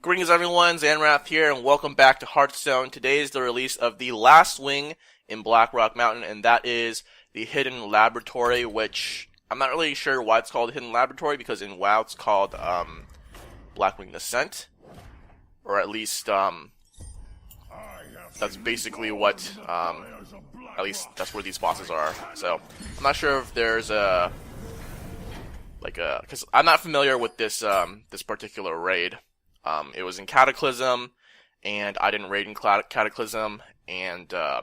Greetings everyone, Zanrath here, and welcome back to Hearthstone. Today is the release of the last wing in Blackrock Mountain, and that is the Hidden Laboratory, which I'm not really sure why it's called Hidden Laboratory, because in WoW it's called Blackwing Descent. Or at least, that's basically what, at least that's where these bosses are. So, I'm not sure if there's because I'm not familiar with this, this particular raid. It was in Cataclysm, and I didn't raid in Cataclysm, and I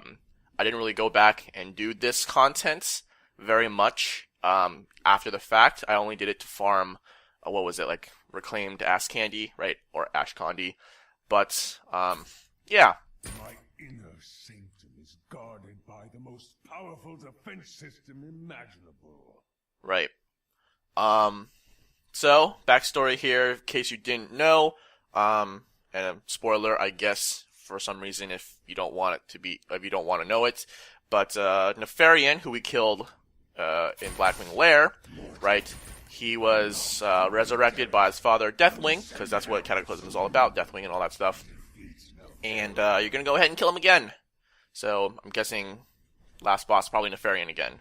didn't really go back and do this content very much after the fact. I only did it to farm, what was it, like Reclaimed Ash Candy, right? Or Ash Candy. But, yeah. My inner sanctum is guarded by the most powerful defense system imaginable. Right. So, backstory here, in case you didn't know. And a spoiler, I guess, for some reason, if you don't want it to be, if you don't want to know it. But, Nefarian, who we killed, in Blackwing Lair, right? He was, resurrected by his father, Deathwing, because that's what Cataclysm is all about, Deathwing and all that stuff. And, you're gonna go ahead and kill him again. So, I'm guessing last boss, probably Nefarian again.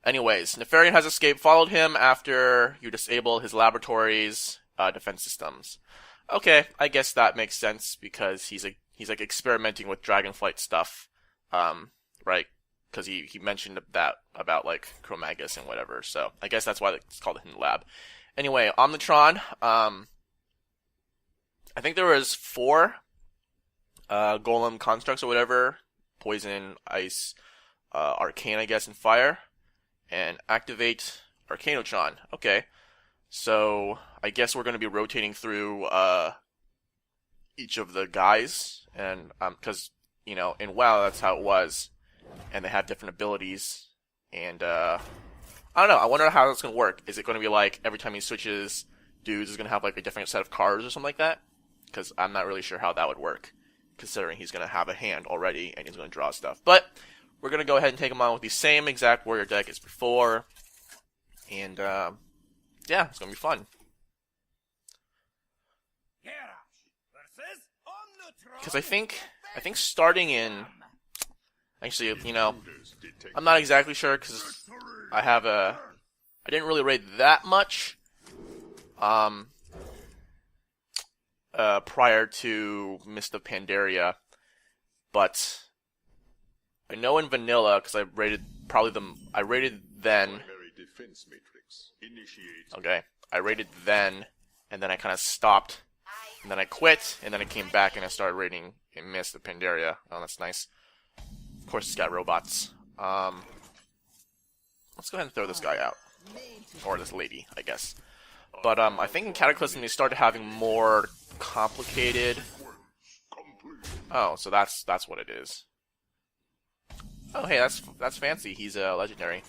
Anyways, Nefarian has escaped, followed him after you disable his laboratory's defense systems. Okay, I guess that makes sense because he's like experimenting with Dragonflight stuff, right? Because he mentioned that about like Chromagus and whatever. So I guess that's why it's called the Hidden Lab. Anyway, Omnitron. I think there was 4 Golem constructs or whatever: Poison, Ice, Arcane, I guess, and Fire. And activate Arcanotron. Okay. So, I guess we're going to be rotating through, each of the guys. And, cause, you know, in WoW, that's how it was. And they have different abilities. And, I don't know. I wonder how that's going to work. Is it going to be like, every time he switches dudes, is going to have like a different set of cards or something like that? Cause I'm not really sure how that would work. Considering he's going to have a hand already, and he's going to draw stuff. But, we're going to go ahead and take him on with the same exact warrior deck as before. And, yeah, it's going to be fun. Because I think starting in... Actually, you know, I'm not exactly sure because I didn't really raid that much prior to Mist of Pandaria. But... I know in vanilla, because I rated then. Okay, I rated then, and then I kind of stopped, and then I quit, and then I came back and I started raiding in Mist of Pandaria. Oh, that's nice. Of course, it's got robots. Let's go ahead and throw this guy out, or this lady, I guess. But I think in Cataclysm they started having more complicated. Oh, so that's what it is. Oh, hey, that's fancy. He's a legendary.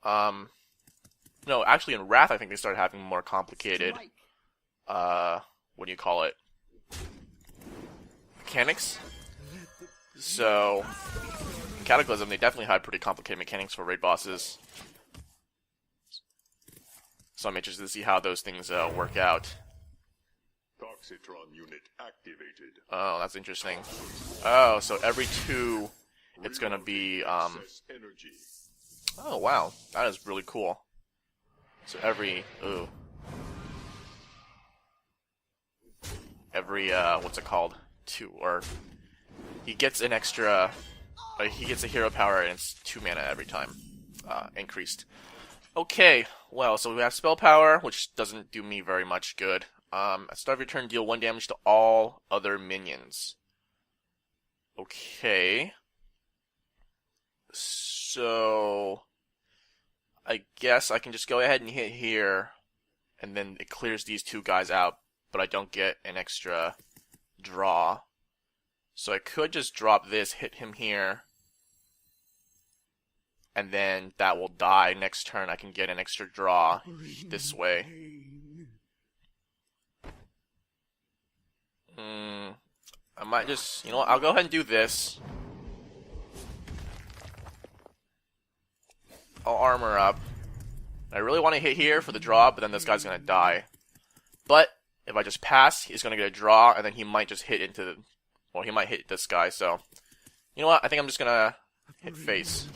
No, actually in Wrath, I think they started having more complicated, what do you call it? Mechanics? So, in Cataclysm, they definitely had pretty complicated mechanics for raid bosses. So I'm interested to see how those things, work out. Toxitron unit activated. Oh, that's interesting. Oh, so every 2... It's gonna be, oh wow, that is really cool. So every, what's it called? 2, or, he gets an extra, he gets a hero power and it's 2 mana every time, increased. Okay, well, so we have spell power, which doesn't do me very much good. At start of your turn, deal 1 damage to all other minions. Okay. So, I guess I can just go ahead and hit here, and then it clears these 2 guys out, but I don't get an extra draw. So I could just drop this, hit him here, and then that will die. Next turn I can get an extra draw this way. I might just, you know what, I'll go ahead and do this. I'll armor up. I really want to hit here for the draw, but then this guy's going to die. But if I just pass, he's going to get a draw, and then he might just hit into... Well, he might hit this guy, so... You know what? I think I'm just going to hit face.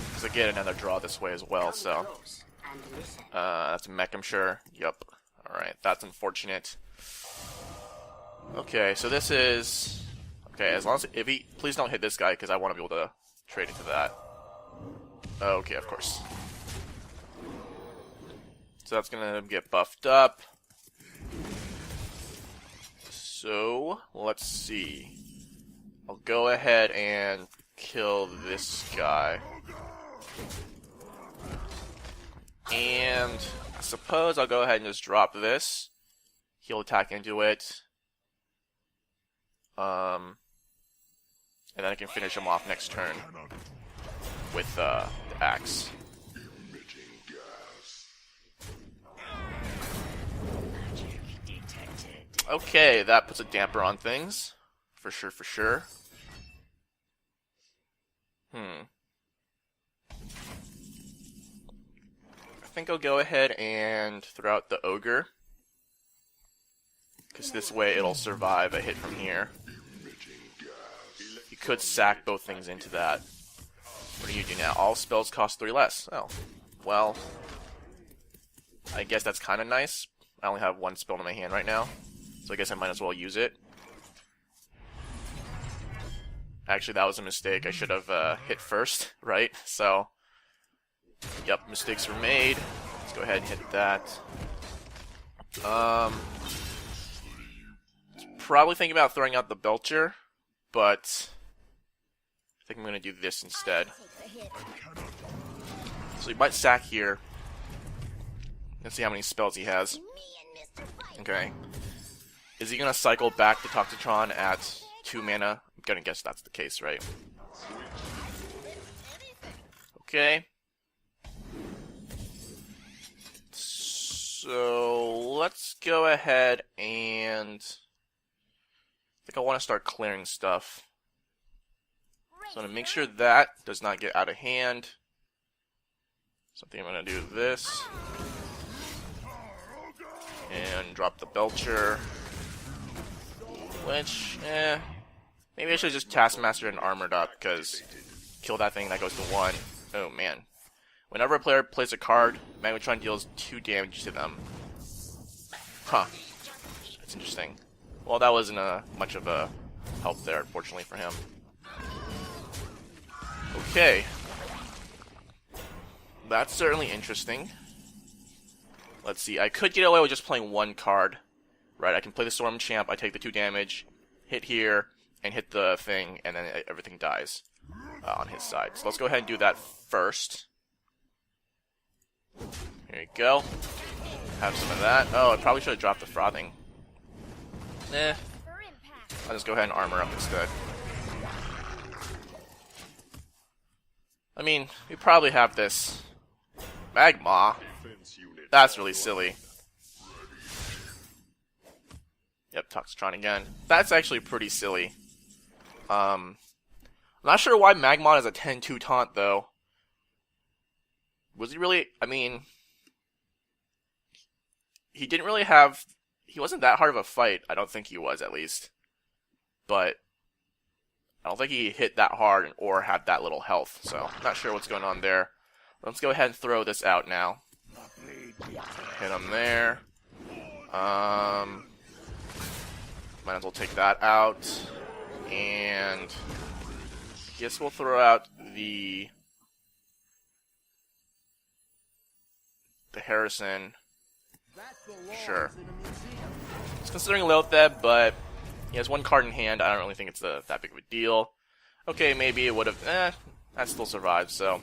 Because I get another draw this way as well, so... that's a mech, I'm sure. Yup. Alright, that's unfortunate. Okay, so this is... Okay, as long as... If he... Please don't hit this guy, because I want to be able to trade into that. Okay, of course. So that's gonna get buffed up. So, let's see. I'll go ahead and kill this guy. And I suppose I'll go ahead and just drop this. He'll attack into it. And then I can finish him off next turn with the axe. Okay, that puts a damper on things. For sure, for sure. I think I'll go ahead and throw out the ogre. Because this way it'll survive a hit from here. You could sack both things into that. What do you do now? All spells cost 3 less. Oh. Well. I guess that's kind of nice. I only have 1 spell in my hand right now. So I guess I might as well use it. Actually, that was a mistake. I should have hit first, right? So, yep, mistakes were made. Let's go ahead and hit that. Probably thinking about throwing out the Belcher, but I think I'm going to do this instead. So he might sack here. Let's see how many spells he has. Okay. Is he going to cycle back to Toxitron at 2 mana? I'm going to guess that's the case, right? Okay. So, let's go ahead and... I think I want to start clearing stuff. So I'm going to make sure that does not get out of hand. So I think I'm going to do this. And drop the Belcher. Which, maybe I should just Taskmaster and Armored Up, because kill that thing, that goes to 1. Oh man. Whenever a player plays a card, Magnetron deals 2 damage to them. Huh. That's interesting. Well, that wasn't much of a help there, unfortunately, for him. Okay. That's certainly interesting. Let's see, I could get away with just playing 1 card. Right, I can play the Storm Champ, I take the 2 damage, hit here, and hit the thing, and then everything dies on his side. So let's go ahead and do that first. Here you go. Have some of that. Oh, I probably should have dropped the Frothing. I'll just go ahead and armor up instead. I mean, we probably have this Magma. That's really silly. Yep, Toxitron again. That's actually pretty silly. I'm not sure why Magmon is a 10-2 taunt, though. Was he really... I mean... He didn't really have... He wasn't that hard of a fight. I don't think he was, at least. But... I don't think he hit that hard or had that little health, so... Not sure what's going on there. Let's go ahead and throw this out now. Hit him there. Might as well take that out. And... guess we'll throw out the Harrison. Sure. It's considering Lotheb, but he has 1 card in hand. I don't really think it's that big of a deal. Okay, maybe it would have... that still survives, so...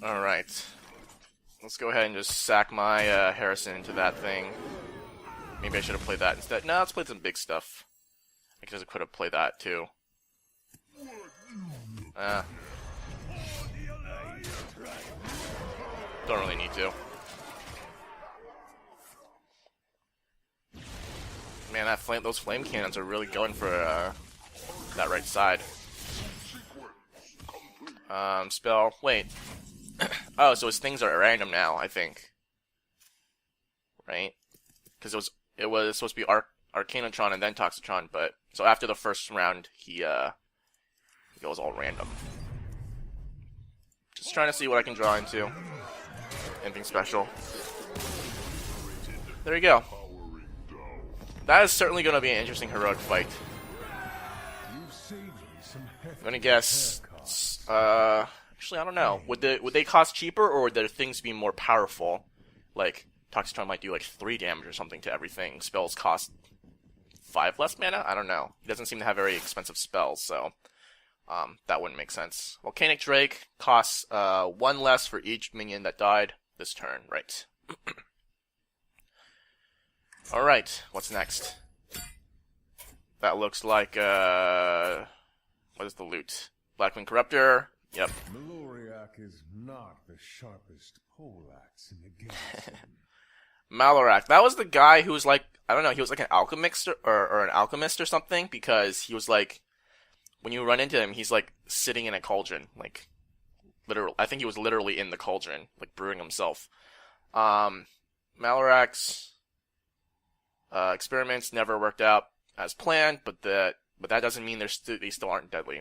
Alright. Let's go ahead and just sack my Harrison into that thing. Maybe I should have played that instead. No, let's play some big stuff. I guess I could have played that too. Don't really need to. Man, those flame cannons are really going for that right side. Spell. Wait. Oh, so his things are random now, I think. Right? Because it was supposed to be Arcanotron and then Toxitron, but so after the first round, he goes all random. Just trying to see what I can draw into. Anything special. There you go. That is certainly going to be an interesting heroic fight. I'm gonna guess. Actually, I don't know. Would they cost cheaper, or would their things be more powerful? Like Toxitron might do like 3 damage or something to everything. Spells cost 5 less mana. I don't know. He doesn't seem to have very expensive spells, so that wouldn't make sense. Volcanic Drake costs 1 less for each minion that died this turn. Right. All right. What's next? That looks like what is the loot? Blackwing Corruptor. Yep. Maloriak is not the sharpest poleaxe in the game. Malarak. That was the guy who was like, I don't know, he was like an alchemist or an alchemist or something, because he was like, when you run into him, he's like sitting in a cauldron, like literal. I think he was literally in the cauldron, like brewing himself. Malarak's experiments never worked out as planned, but that doesn't mean they still aren't deadly.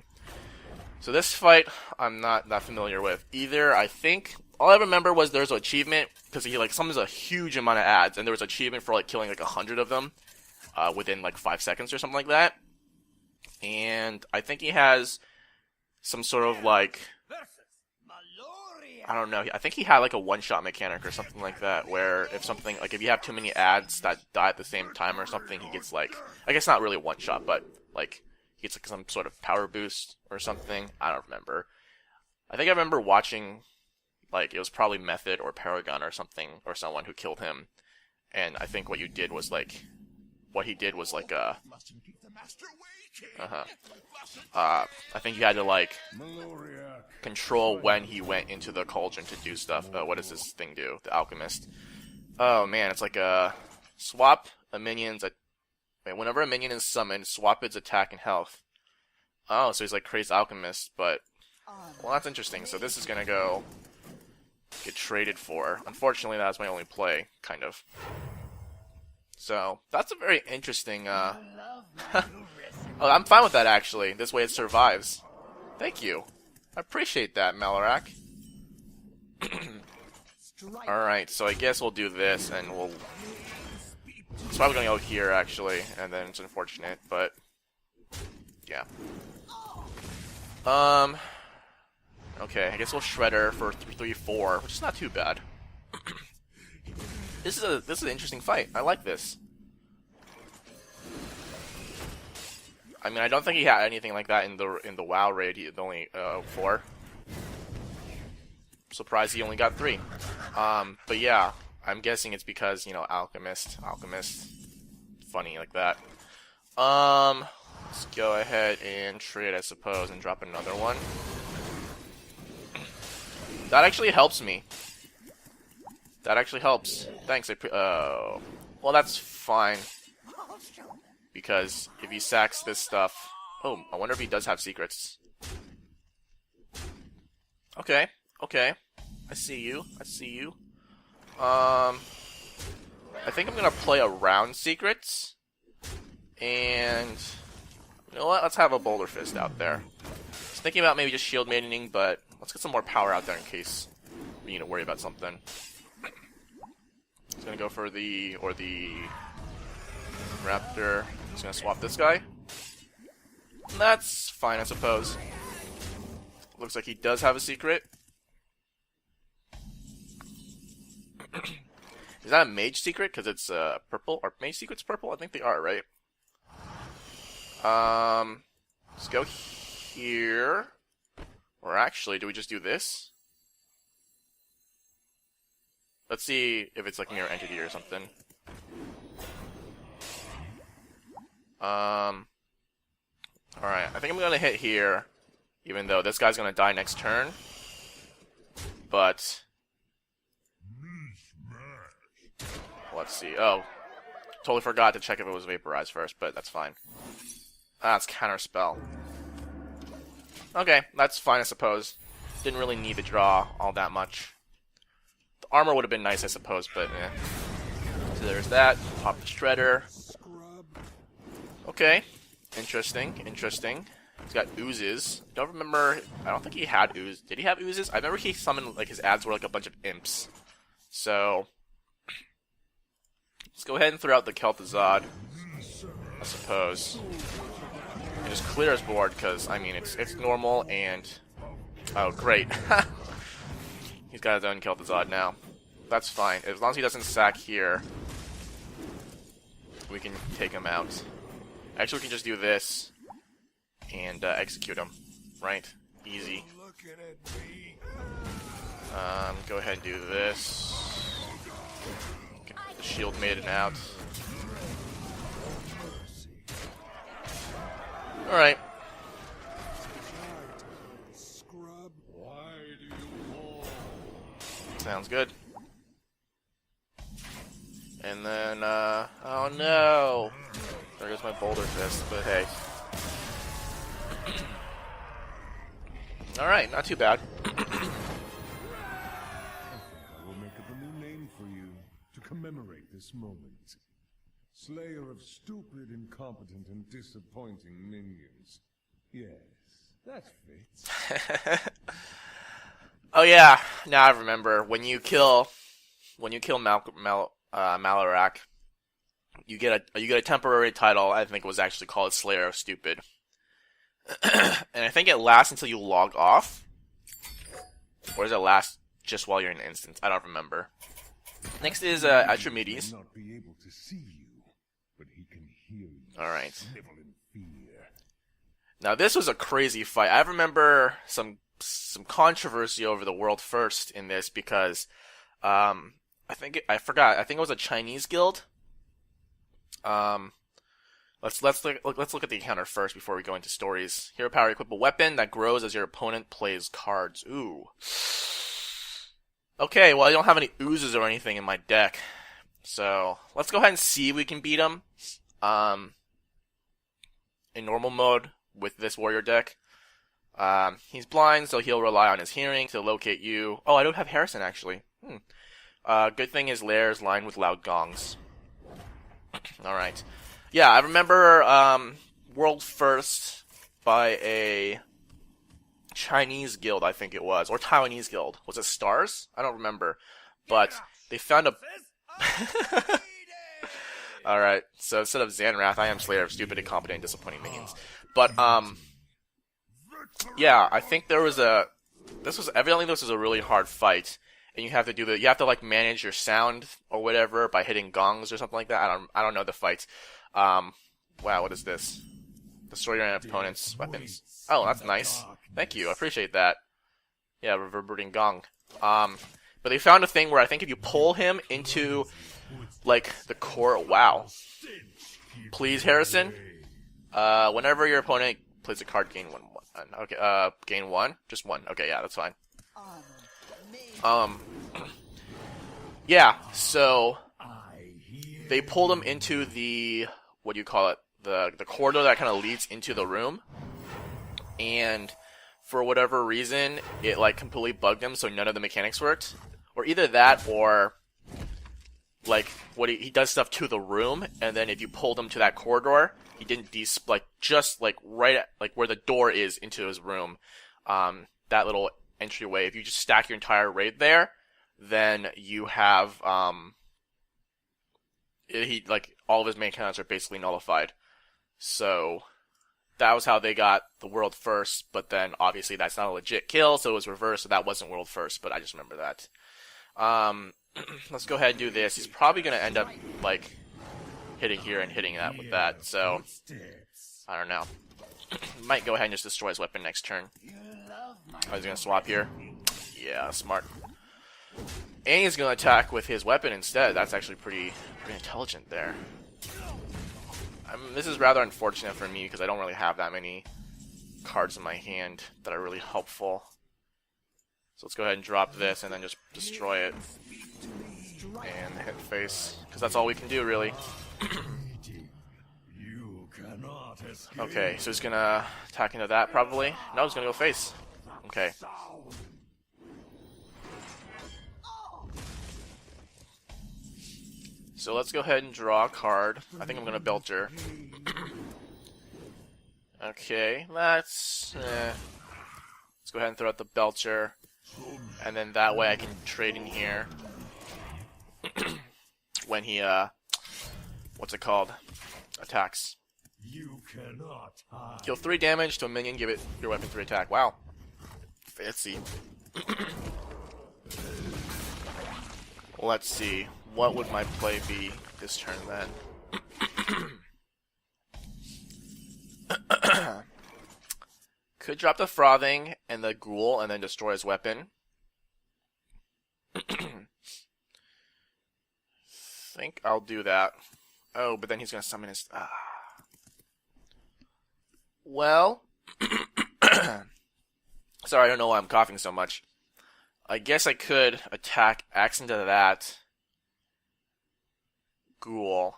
So this fight, I'm not that familiar with either. I think all I remember was there's an achievement because he like summons a huge amount of ads, and there was an achievement for like killing like 100 of them within like 5 seconds or something like that. And I think he has some sort of like, I don't know. I think he had like a one-shot mechanic or something like that, where if you have too many ads that die at the same time or something, he gets like, I guess not really one-shot, but like he gets like some sort of power boost or something. I don't remember. I think I remember watching, like it was probably Method or Paragon or something, or someone who killed him, and I think what he did was like I think you had to like control when he went into the cauldron to do stuff. What does this thing do? The Alchemist. Oh man, it's like a swap a minion's. Whenever a minion is summoned, swap its attack and health. Oh, so he's like Crazed Alchemist, but well, that's interesting. So this is gonna get traded for. Unfortunately, that's my only play, kind of. So that's a very interesting. Oh, I'm fine with that actually. This way it survives. Thank you. I appreciate that, Malarak. Alright, so I guess we'll do this, and we'll... It's probably going to go here, actually, and then it's unfortunate, but... Yeah. Okay, I guess we'll Shredder for 3-4, which is not too bad. This is an interesting fight. I like this. I mean, I don't think he had anything like that in the WoW raid. He had only 4. Surprised he only got 3. But yeah, I'm guessing it's because, you know, Alchemist, funny like that. Let's go ahead and trade, I suppose, and drop another one. That actually helps me. That actually helps. Thanks. Well, that's fine. Because if he sacks this stuff... Oh, I wonder if he does have secrets. Okay. Okay. I see you. I see you. I think I'm gonna play around secrets. And... You know what? Let's have a Boulder Fist out there. I was thinking about maybe just Shield Maidening, but let's get some more power out there in case we need to worry about something. He's gonna go for the Raptor. He's gonna swap this guy. That's fine, I suppose. Looks like he does have a secret. Is that a mage secret? Because it's purple. Are mage secrets purple? I think they are, right? Let's go here. Or actually, do we just do this? Let's see if it's like Mirror Entity or something. Alright, I think I'm gonna hit here, even though this guy's gonna die next turn. But let's see. Oh, totally forgot to check if it was vaporized first, but that's fine. Ah, it's Counterspell. Okay, that's fine, I suppose. Didn't really need to draw all that much. The armor would have been nice, I suppose, but eh. So there's that. Pop the shredder. Okay. Interesting, interesting. He's got oozes. Don't remember. I don't think he had oozes. Did he have oozes? I remember he summoned, like, his ads were like a bunch of imps. So let's go ahead and throw out the Kel'Thuzad, I suppose. And just clear his board, because, I mean, it's normal and... Oh, great. He's got his own Kel'Thuzad now. That's fine. As long as he doesn't sack here, we can take him out. Actually, we can just do this and execute him. Right? Easy. Go ahead and do this. Get the Shield Maiden out. Alright. Sounds good. And then, oh no! There goes my Boulder Fist, but hey. Alright, not too bad. I will make up a new name for you to commemorate this moment. Slayer of stupid, incompetent, and disappointing minions. Yes, that fits. Oh yeah, now I remember. When you kill Malarak, you get a temporary title. I think it was actually called Slayer of Stupid. And I think it lasts until you log off. Or does it last just while you're in an instance? I don't remember. Next is Atramedes. Not be able to see you, but he can hear you. All right. Snivel in fear. Now this was a crazy fight. I remember some controversy over the world first in this because I think it was a Chinese guild. Let's look at the encounter first before we go into stories. Hero power, equip a weapon that grows as your opponent plays cards. Ooh. Okay, well I don't have any oozes or anything in my deck, so let's go ahead and see if we can beat him. In normal mode with this warrior deck. He's blind, so he'll rely on his hearing to locate you. Oh, I don't have Harrison actually. Good thing his lair is lined with loud gongs. Alright. Yeah, I remember World First by a Chinese guild, I think it was. Or Taiwanese guild. Was it Stars? I don't remember. But they found a... Alright, so instead of Zanrath, I am Slayer of Stupid, Incompetent, and Disappointing Minions. But, yeah, I think there was a... Evidently this was a really hard fight. And you have to like manage your sound or whatever by hitting gongs or something like that. I don't know the fights. Wow, what is this? Destroy your opponent's weapons. Oh, that's nice. Thank you, I appreciate that. Yeah, reverberating gong. But they found a thing where I think if you pull him into, like, the core... Wow. Please, Harrison. Whenever your opponent plays a card, gain one. Okay, gain one? Just one. Okay, yeah, that's fine. Yeah, so they pulled him into the, what do you call it, the corridor that kind of leads into the room, and for whatever reason, it like completely bugged him, so none of the mechanics worked, or either that, or like what he does stuff to the room, and then if you pulled him to that corridor, he didn't just like right at, like where the door is into his room, that little entryway. If you just stack your entire raid there, then you have all of his main counters are basically nullified. So that was how they got the world first, but then obviously that's not a legit kill, so it was reversed, so that wasn't world first, but I just remember that. Let's go ahead and do this. He's probably gonna end up like hitting here and hitting that with that, so I don't know. Might go ahead and just destroy his weapon next turn. Oh, he's gonna swap here? Yeah, smart. And he's gonna attack with his weapon instead. That's actually pretty intelligent there. This is rather unfortunate for me because I don't really have that many cards in my hand that are really helpful. So let's go ahead and drop this and then just destroy it. And hit face. Because that's all we can do, really. You cannot Okay, so he's gonna attack into that probably. No, he's gonna go face. Okay. So let's go ahead and draw a card. I think I'm gonna Belcher. Okay, let's go ahead and throw out the Belcher, and then that way I can trade in here when he what's it called? Attacks. You cannot hide. Deal 3 damage to a minion, give it your weapon 3 attack. Wow. Fancy. Let's see. What would my play be this turn then? Could drop the Frothing and the Ghoul and then destroy his weapon. Think I'll do that. Oh, but then he's gonna summon his... Well... Sorry, I don't know why I'm coughing so much. I guess I could attack axe into that Ghoul.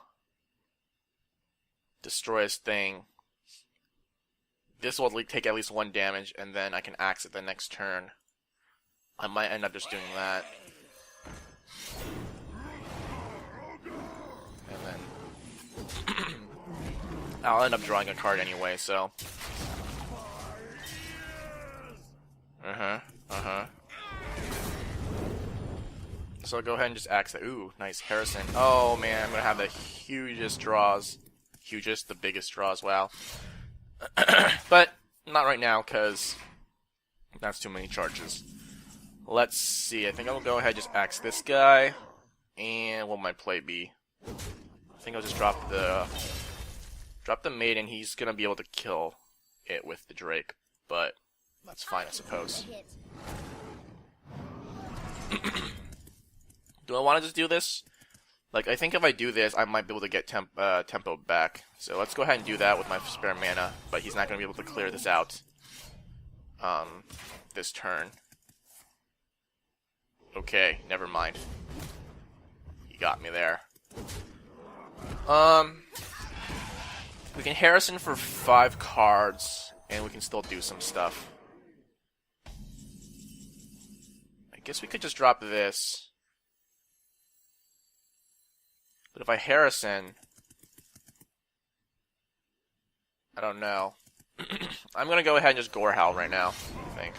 Destroy his thing. This will take at least 1 damage, and then I can axe it the next turn. I might end up just doing that. And then... I'll end up drawing a card anyway, so... So I'll go ahead and just axe it. Ooh, nice. Harrison. Oh man, I'm gonna have the hugest draws. Hugest, the biggest draws, wow. But, not right now, because that's too many charges. Let's see, I think I'll go ahead and just axe this guy. And what might play be? I think I'll just drop the maiden. He's gonna be able to kill it with the Drake, but that's fine, I suppose. Do I want to just do this? Like, I think if I do this, I might be able to get tempo back. So let's go ahead and do that with my spare mana, but he's not going to be able to clear this out this turn. Okay, never mind. You got me there. We can Harrison for 5 cards, and we can still do some stuff. I guess we could just drop this. But if I Harrison, I don't know. I'm gonna go ahead and just Gorehowl right now, I think.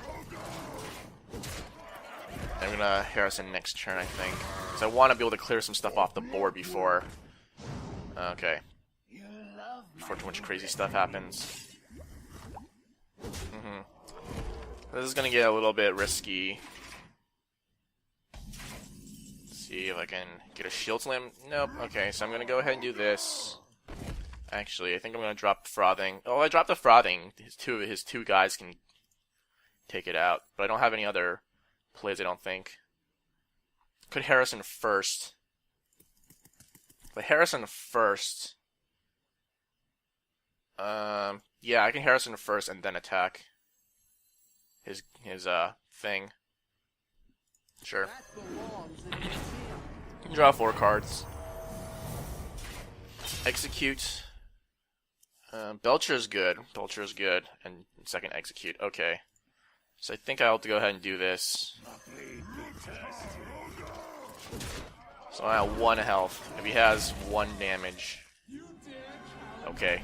I'm gonna Harrison next turn, I think. Because I want to be able to clear some stuff off the board before... Okay. Before too much crazy stuff happens. This is gonna get a little bit risky. See if I can get a Shield Slam. Nope. Okay, so I'm gonna go ahead and do this. Actually, I think I'm gonna drop Frothing. Oh, I dropped the Frothing. His two guys can take it out, but I don't have any other plays. I don't think. Could Harrison first. But Harrison first. Yeah, I can Harrison first and then attack his thing. Sure. Draw 4 cards. Execute. Belcher is good. Belcher is good. And second execute. Okay. So I think I'll have to go ahead and do this. So I have 1 health. If he has 1 damage. Okay.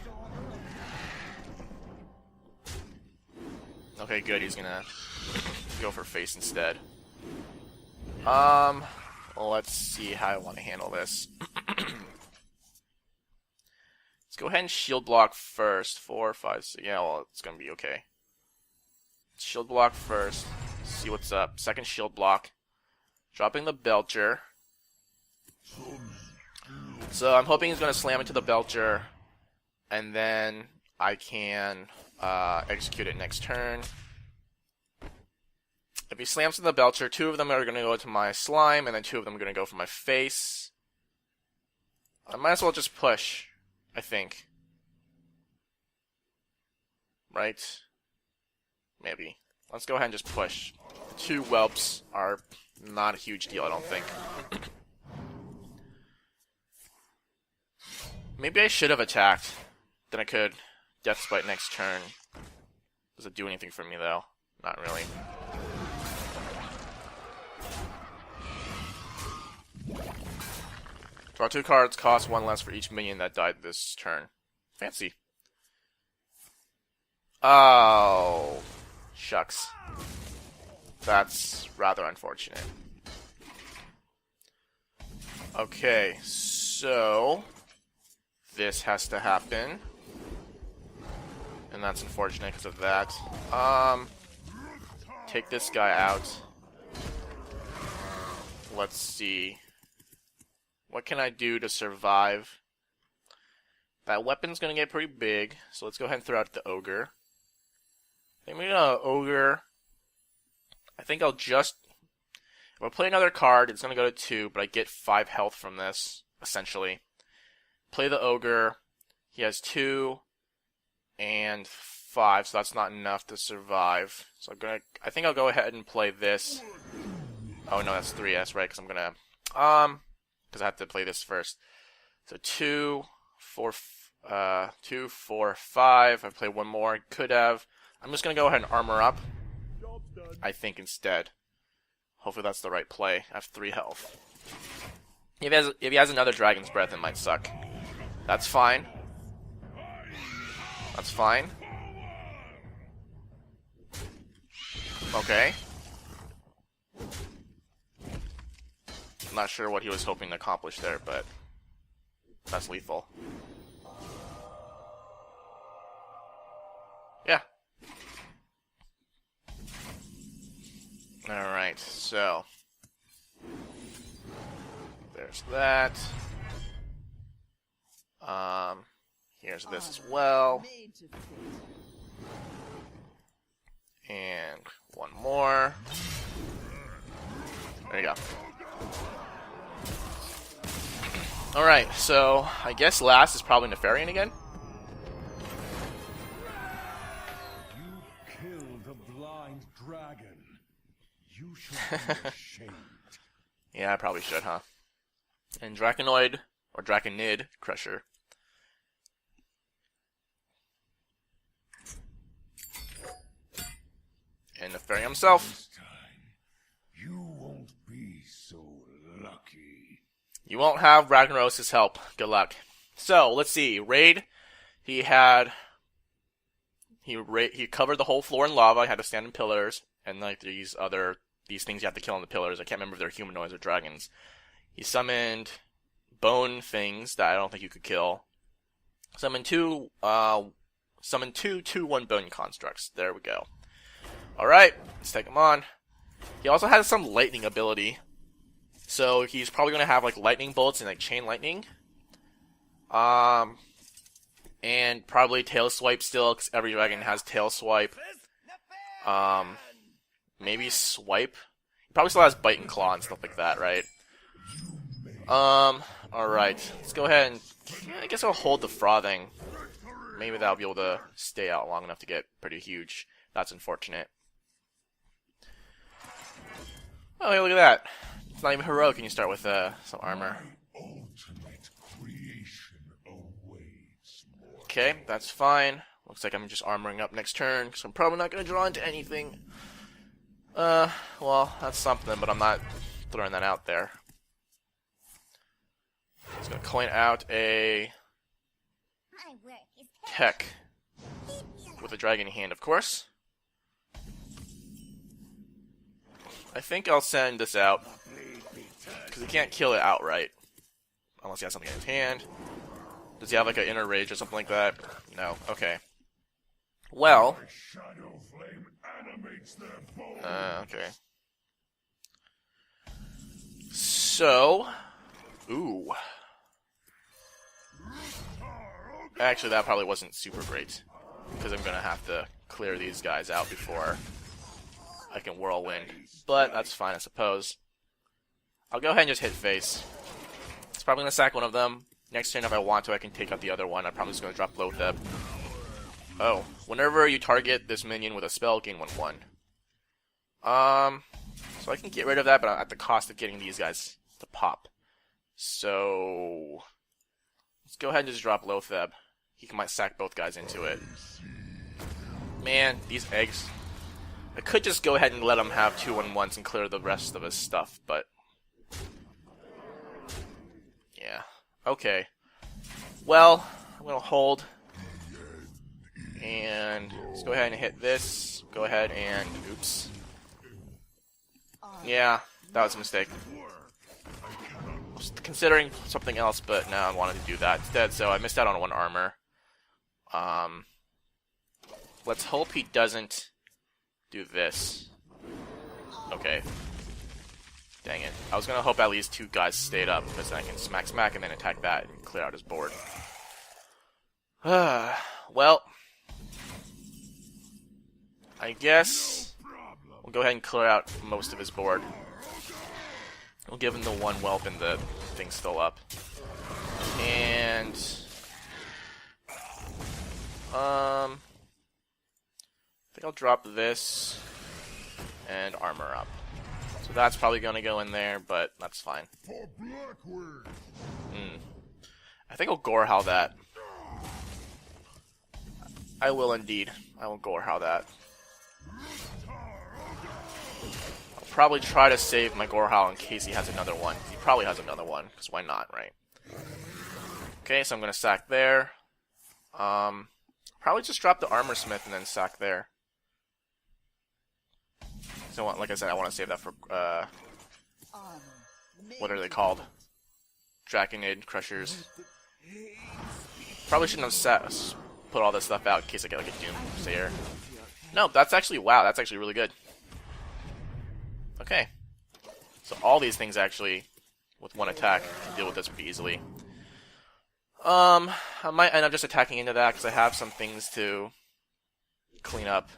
Okay, good. He's gonna go for face instead. Let's see how I want to handle this. Let's go ahead and shield block first. 4, 5, 6. Yeah, well, it's gonna be okay. Shield block first. See what's up. Second shield block. Dropping the Belcher. So I'm hoping he's gonna slam into the Belcher, and then I can execute it next turn. If he slams in the Belcher, 2 of them are going to go to my slime, and then 2 of them are going to go for my face. I might as well just push, I think. Right? Maybe. Let's go ahead and just push. The 2 whelps are not a huge deal, I don't think. Maybe I should have attacked. Then I could Death Spite next turn. Does it do anything for me, though? Not really. Draw 2 cards, cost 1 less for each minion that died this turn. Fancy. Oh, shucks. That's rather unfortunate. Okay, so this has to happen. And that's unfortunate because of that. Take this guy out. Let's see. What can I do to survive? That weapon's gonna get pretty big, so let's go ahead and throw out the ogre. I think we're gonna ogre. I think I'll just... If I play another card, it's gonna go to 2, but I get 5 health from this, essentially. Play the ogre. He has 2 and 5, so that's not enough to survive. So I think I'll go ahead and play this. Oh no, that's 3, that's right, because I'm gonna... because I have to play this first. So 2, 4, 2, 4, 5. I play one more. Could have. I'm just gonna go ahead and armor up. I think instead. Hopefully that's the right play. I have 3 health. If he has another Dragon's Breath, it might suck. That's fine. That's fine. Okay. I'm not sure what he was hoping to accomplish there, but that's lethal. Yeah. Alright, so there's that. Here's this as well. And one more. There you go. Alright, so I guess last is probably Nefarian again. You killed a blind dragon. You should be ashamed. Yeah, I probably should, huh? And Draconoid, or Draconid Crusher. And Nefarian himself. This time, you won't be so lucky. You won't have Ragnaros' help. Good luck. So, let's see. Raid, he covered the whole floor in lava. He had to stand in pillars. And like these things you have to kill on the pillars. I can't remember if they're humanoids or dragons. He summoned bone things that I don't think you could kill. Summoned two 2/1 bone constructs. There we go. Alright, let's take him on. He also has some lightning ability. So he's probably going to have like lightning bolts and like chain lightning. And probably tail swipe still, because every dragon has tail swipe. Maybe swipe. He probably still has bite and claw and stuff like that, right? Alright. Let's go ahead and... I guess I'll hold the frothing. Maybe that'll be able to stay out long enough to get pretty huge. That's unfortunate. Oh, hey, look at that. It's not even heroic when you start with some armor. Ultimate creation awaits. Okay, that's fine. Looks like I'm just armoring up next turn, because I'm probably not going to draw into anything. Well, that's something, but I'm not throwing that out there. Just going to coin out a tech with a dragon hand, of course. I think I'll send this out, because he can't kill it outright, unless he has something in his hand. Does he have like an inner rage or something like that? No. Okay. Well. Shadow flame animates their bones. Okay. So. Ooh. Actually, that probably wasn't super great, because I'm gonna have to clear these guys out before I can whirlwind. But that's fine, I suppose. I'll go ahead and just hit face. It's probably gonna sack one of them. Next turn, if I want to, I can take out the other one. I'm probably just gonna drop Loatheb. Oh, whenever you target this minion with a spell, gain 1/1. So I can get rid of that, but at the cost of getting these guys to pop. So let's go ahead and just drop Loatheb. he might sack both guys into it. Man, these eggs. I could just go ahead and let him have 2-on-1s and clear the rest of his stuff, but... yeah. Okay. Well, I'm gonna hold. And let's go ahead and hit this. Go ahead and... oops. Yeah, that was a mistake. I was considering something else, but now I wanted to do that instead, so I missed out on 1 armor. Let's hope he doesn't do this. Okay. Dang it. I was gonna hope at least 2 guys stayed up, because then I can smack and then attack that and clear out his board. Well, I guess we'll go ahead and clear out most of his board. We'll give him the 1 whelp and the thing's still up. And I think I'll drop this and armor up. So that's probably gonna go in there, but that's fine. I think I'll Gorehowl that. I will indeed. I will Gorehowl that. I'll probably try to save my Gorehowl in case he has another one. He probably has another one, because why not, right? Okay, so I'm gonna sack there. Probably just drop the Armor Smith and then sack there. So, like I said, I want to save that for, what are they called? Draconid Crushers. Probably shouldn't have put all this stuff out in case I get like a Doomsayer. No, that's actually, wow, that's actually really good. Okay. So all these things actually, with 1 attack, can deal with this pretty easily. I might end up just attacking into that because I have some things to clean up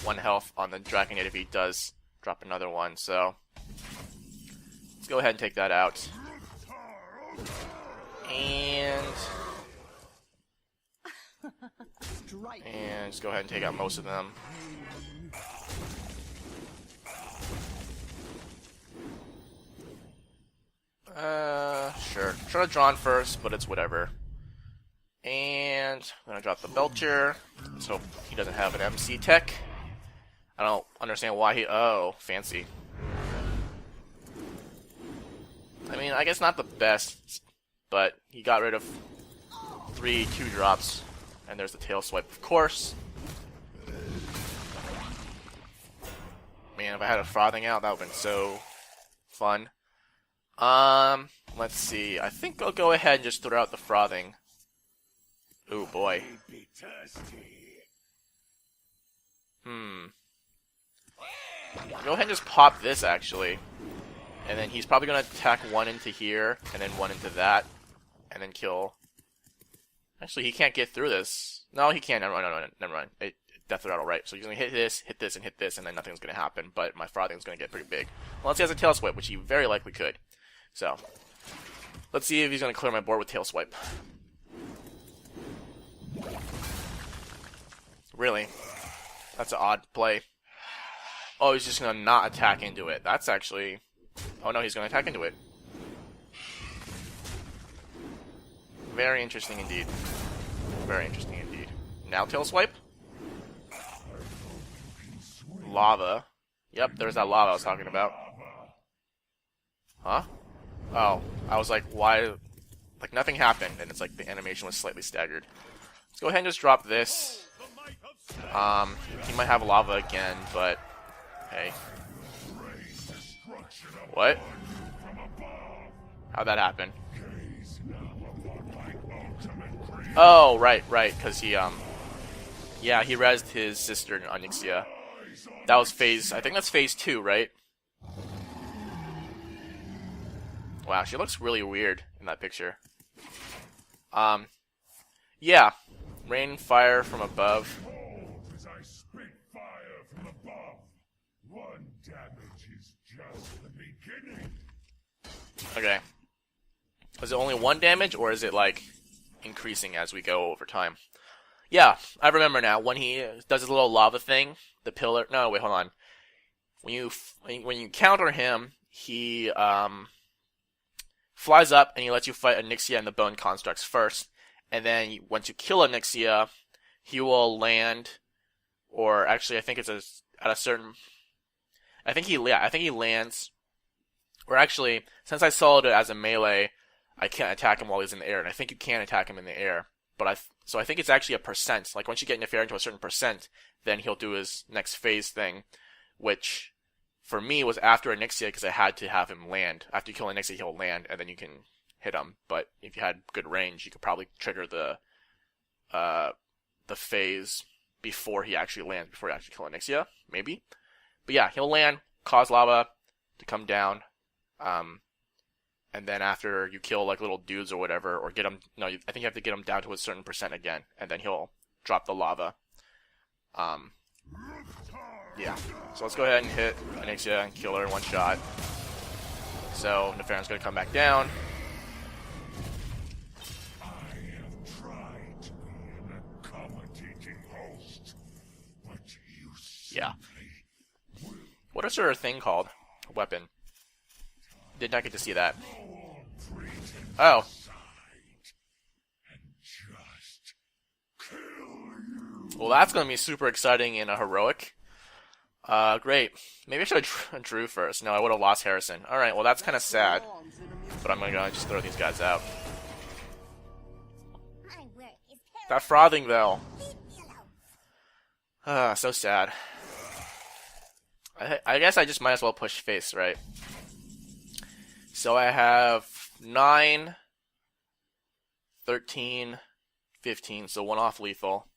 1 health on the Draconid if he does drop another one, so let's go ahead and take that out. And just go ahead and take out most of them. Sure. Should have drawn first, but it's whatever. And I'm gonna drop the Belcher. Let's hope he doesn't have an MC tech. I don't understand why he... oh, fancy. I mean, I guess not the best, but he got rid of 3 2-drops. And there's the tail swipe, of course. Man, if I had a frothing out, that would have been so fun. Let's see. I think I'll go ahead and just throw out the frothing. Ooh, boy. Go ahead and just pop this, actually. And then he's probably going to attack 1 into here, and then 1 into that, and then kill... Actually, he can't get through this. No, he can't. Never mind. Death Rattle, right. So he's going to hit this, and then nothing's going to happen, but my frothing's going to get pretty big. Unless he has a Tail Swipe, which he very likely could. So, let's see if he's going to clear my board with Tail Swipe. Really? That's an odd play. Oh, he's just going to not attack into it. That's actually... oh no, he's going to attack into it. Very interesting indeed. Very interesting indeed. Now Tail Swipe? Lava. Yep, there's that lava I was talking about. Huh? Oh, I was like, why? Like, nothing happened, and it's like the animation was slightly staggered. Let's go ahead and just drop this. He might have lava again, but... hey. What? How'd that happen? Oh, right, because he, yeah, he rezzed his sister, Onyxia. That was phase, I think that's phase 2, right? Wow, she looks really weird in that picture. Yeah. Rain fire from above. Okay. Is it only 1 damage, or is it, like, increasing as we go over time? Yeah, I remember now. When he does his little lava thing, the pillar... no, wait, hold on. When you counter him, he flies up and he lets you fight Onyxia and the Bone Constructs first. and then once you kill Onyxia, he will land, or actually I think it's at a certain, I think he lands, or actually, since I soloed it as a melee, I can't attack him while he's in the air, and I think you can attack him in the air. So I think it's actually a percent. Like once you get Nefarian to a certain percent, then he'll do his next phase thing, which for me was after Onyxia because I had to have him land. After you kill Onyxia, he'll land, and then you can hit him. But if you had good range, you could probably trigger the phase before he actually lands, before you actually kill Onyxia, maybe. But yeah, he'll land, cause lava to come down, and then after you kill like little dudes or whatever, or get him, no, I think you have to get him down to a certain percent again, and then he'll drop the lava. Yeah. So let's go ahead and hit Onyxia and kill her in one shot. So Nefarian's gonna come back down. I have tried to be an accommodating host, but you Yeah. simply What is her thing called? A weapon. Did not get to see that. Oh. just kill you. Well, that's going to be super exciting in a heroic. Great. Maybe I should have drew first. No, I would have lost Harrison. Alright, well that's kind of sad. But I'm going to just throw these guys out. That frothing though. So sad. I guess I just might as well push face, right? So I have 9, 13, 15, so 1 off lethal.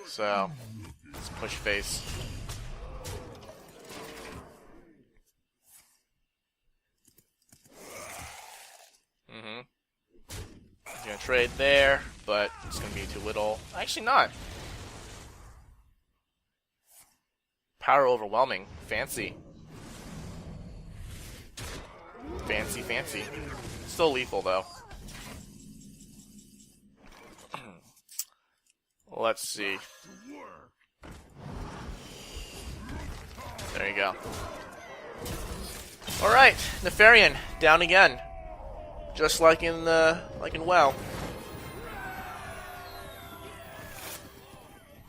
So, let's push face. Gonna trade there, but it's gonna be too little. Actually not. Power overwhelming. Fancy. Fancy, fancy. Still lethal, though. Let's see. There you go. Alright, Nefarian, down again. Just like in WoW.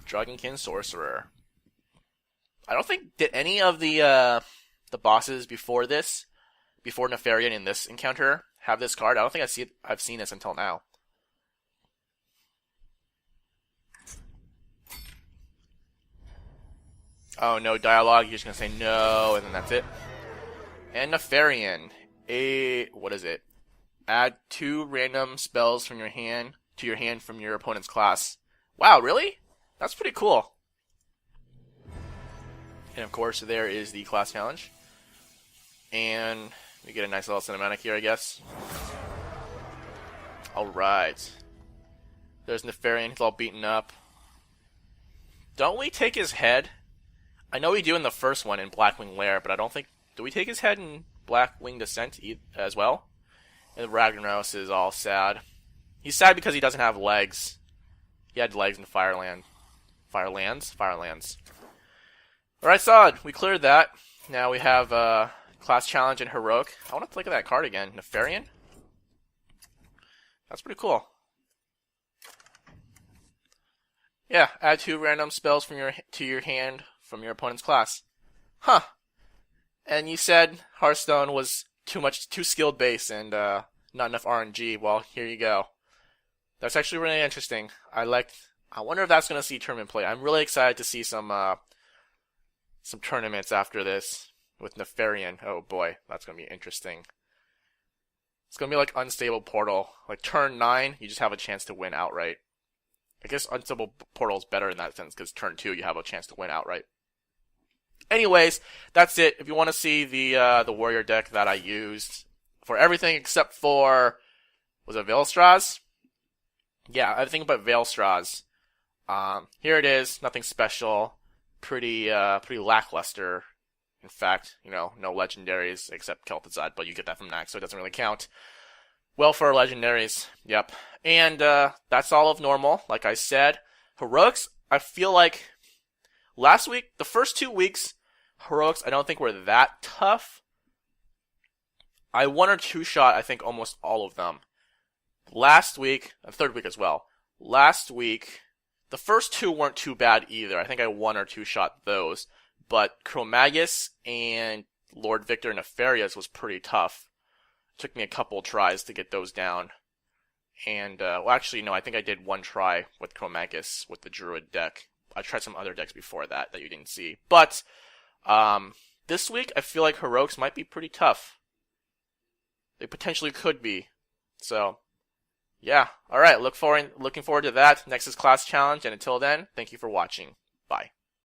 Dragonkin Sorcerer. I don't think, did any of the bosses before Nefarian in this encounter have this card? I don't think I've seen this until now. Oh, no dialogue. You're just gonna say no, and then that's it. And Nefarian. What is it? Add 2 random spells from your hand to your hand from your opponent's class. Wow, really? That's pretty cool. And of course, there is the class challenge. And we get a nice little cinematic here, I guess. Alright. There's Nefarian. He's all beaten up. Don't we take his head? I know we do in the first one in Blackwing Lair, but I don't think... Do we take his head in Blackwing Descent as well? And Ragnaros is all sad. He's sad because he doesn't have legs. He had legs in Firelands. Alright, solid. We cleared that. Now we have class challenge and heroic. I want to look at that card again. Nefarian? That's pretty cool. Yeah, add 2 random spells from to your hand from your opponent's class. Huh. And you said Hearthstone was too skilled base and not enough RNG. Well, here you go. That's actually really interesting. I wonder if that's going to see tournament play. I'm really excited to see some tournaments after this with Nefarian. Oh boy, that's going to be interesting. It's going to be like Unstable Portal. Like turn 9, you just have a chance to win outright. I guess Unstable Portal is better in that sense because turn 2 you have a chance to win outright. Anyways, that's it. If you want to see the warrior deck that I used for everything except for, was it Veilstraws? Yeah, everything but Veilstraws. Here it is. Nothing special. Pretty lackluster. In fact, no legendaries except Kel'Thuzad, but you get that from Nax, so it doesn't really count. Well, for legendaries, yep. And that's all of normal, like I said. Heroics, I feel like last week, the first 2 weeks, heroics I don't think were that tough. I 1 or 2 shot, I think, almost all of them. last week, third week as well. Last week, the first two weren't too bad either. I think I one or two shot those. But Chromagus and Lord Victor Nefarious was pretty tough. Took me a couple tries to get those down. And, well, actually, no, I think I did one try with Chromagus with the Druid deck. I tried some other decks before that you didn't see. But, this week, I feel like Heroics might be pretty tough. They potentially could be. So, yeah. Alright, looking forward to that. Nexus Class Challenge, and until then, thank you for watching. Bye.